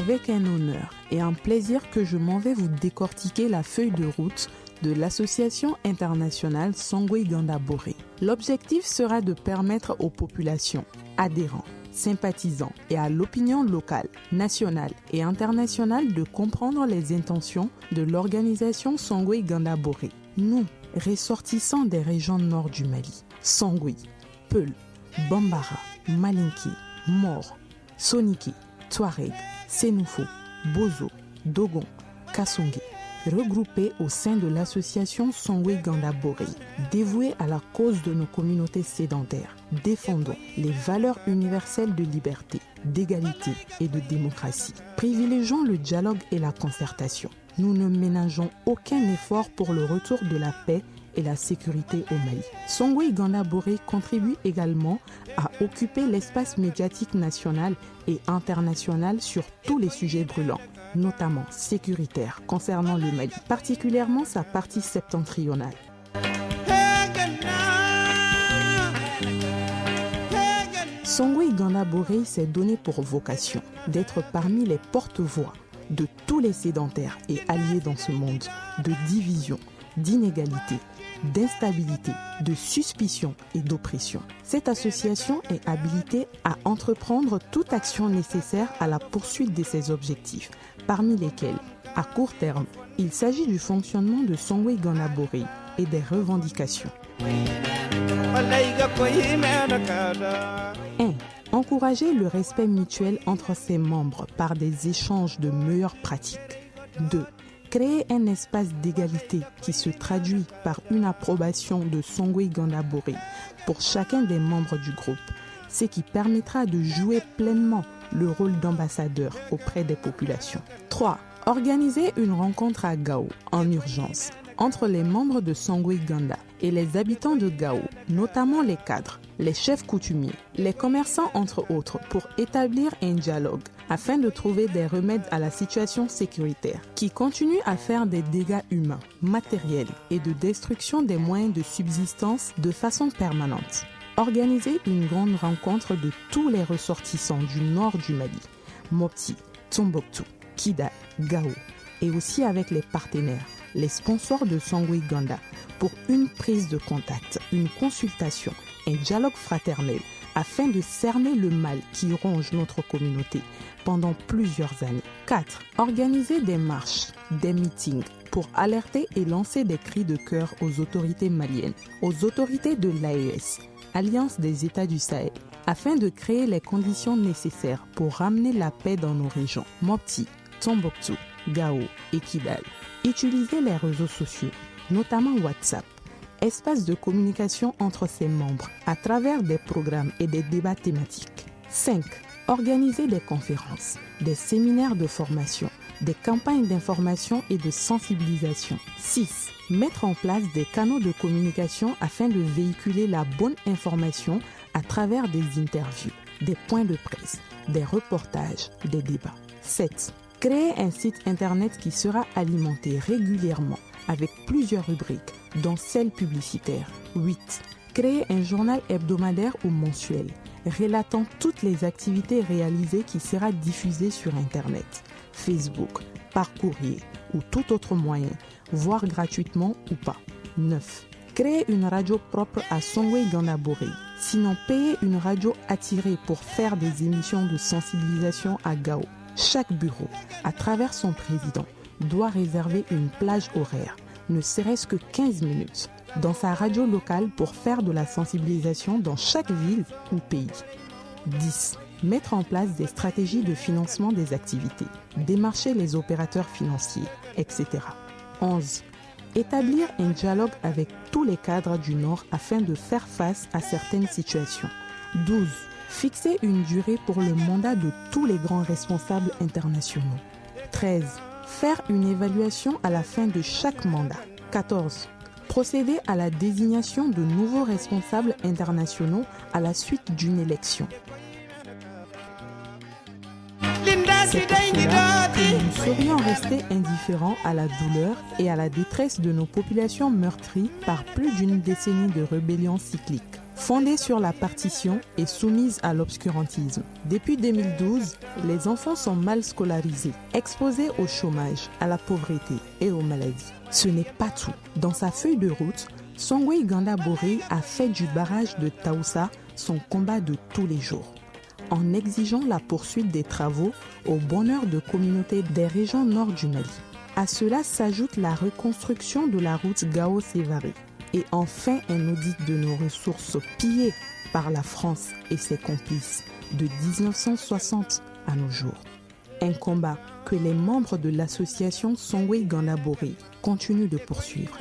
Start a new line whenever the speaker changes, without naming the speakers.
avec un honneur et un plaisir que je m'en vais vous décortiquer la feuille de route de l'Association internationale Songwe Ganda Boré. L'objectif sera de permettre aux populations, adhérents, sympathisants et à l'opinion locale, nationale et internationale de comprendre les intentions de l'organisation Songwe Ganda Boré. Nous, ressortissants des régions nord du Mali, Songwe, Peul, Bambara, Malinké, Mor, Soninké, Touareg, Sénoufo, Bozo, Dogon, Kassongué, regroupés au sein de l'association Songwe Ganda Boré, dévouée à la cause de nos communautés sédentaires, défendons les valeurs universelles de liberté, d'égalité et de démocratie. Privilégions le dialogue et la concertation. Nous ne ménageons aucun effort pour le retour de la paix et la sécurité au Mali. Songwe Ganda Boré contribue également à occuper l'espace médiatique national et international sur tous les sujets brûlants, notamment sécuritaires concernant le Mali, particulièrement sa partie septentrionale. Songwe Ganda Boré s'est donné pour vocation d'être parmi les porte-voix de tous les sédentaires et alliés dans ce monde, de division, d'inégalité, d'instabilité, de suspicion et d'oppression. Cette association est habilitée à entreprendre toute action nécessaire à la poursuite de ses objectifs, parmi lesquels, à court terme, il s'agit du fonctionnement de Songwe Ganda Boré et des revendications. 1. Encourager le respect mutuel entre ses membres par des échanges de meilleures pratiques. 2. Créer un espace d'égalité qui se traduit par une approbation de Songwe Ganda Boré pour chacun des membres du groupe, ce qui permettra de jouer pleinement le rôle d'ambassadeur auprès des populations. 3. Organiser une rencontre à Gao en urgence entre les membres de Songwe Ganda et les habitants de Gao, notamment les cadres, les chefs coutumiers, les commerçants entre autres, pour établir un dialogue afin de trouver des remèdes à la situation sécuritaire qui continue à faire des dégâts humains, matériels et de destruction des moyens de subsistance de façon permanente. Organiser une grande rencontre de tous les ressortissants du nord du Mali, Mopti, Tombouctou, Kidal, Gao, et aussi avec les partenaires, les sponsors de Songwe Ganda, pour une prise de contact, une consultation, un dialogue fraternel afin de cerner le mal qui ronge notre communauté pendant plusieurs années. 4. Organiser des marches, des meetings pour alerter et lancer des cris de cœur aux autorités maliennes, aux autorités de l'AES, Alliance des États du Sahel, afin de créer les conditions nécessaires pour ramener la paix dans nos régions, Mopti, Tombouctou, Gao et Kidal. Utiliser les réseaux sociaux, notamment WhatsApp, espace de communication entre ses membres à travers des programmes et des débats thématiques. 5. Organiser des conférences, des séminaires de formation, des campagnes d'information et de sensibilisation. 6. Mettre en place des canaux de communication afin de véhiculer la bonne information à travers des interviews, des points de presse, des reportages, des débats. 7. Créer un site internet qui sera alimenté régulièrement avec plusieurs rubriques, dont celle publicitaire. 8. Créer un journal hebdomadaire ou mensuel, relatant toutes les activités réalisées qui sera diffusé sur Internet, Facebook, par courrier ou tout autre moyen, voire gratuitement ou pas. 9. Créer une radio propre à Songwe Ganda Boré, sinon payer une radio attirée pour faire des émissions de sensibilisation à Gao. Chaque bureau, à travers son président, doit réserver une plage horaire, ne serait-ce que 15 minutes, dans sa radio locale pour faire de la sensibilisation dans chaque ville ou pays. 10. Mettre en place des stratégies de financement des activités, démarcher les opérateurs financiers, etc. 11. Établir un dialogue avec tous les cadres du Nord afin de faire face à certaines situations. 12. Fixer une durée pour le mandat de tous les grands responsables internationaux. 13. Faire une évaluation à la fin de chaque mandat. 14. Procéder à la désignation de nouveaux responsables internationaux à la suite d'une élection. C'est pour cela que nous ne saurions rester indifférents à la douleur et à la détresse de nos populations meurtries par plus d'une décennie de rébellions cycliques. Fondée sur la partition et soumise à l'obscurantisme. Depuis 2012, les enfants sont mal scolarisés, exposés au chômage, à la pauvreté et aux maladies. Ce n'est pas tout. Dans sa feuille de route, Songwe Ganda Boré a fait du barrage de Taoussa son combat de tous les jours, en exigeant la poursuite des travaux au bonheur de communautés des régions nord du Mali. À cela s'ajoute la reconstruction de la route Gao-Sévaré et enfin un audit de nos ressources pillées par la France et ses complices de 1960 à nos jours. Un combat que les membres de l'association Songwe Ganda Boré continuent de poursuivre.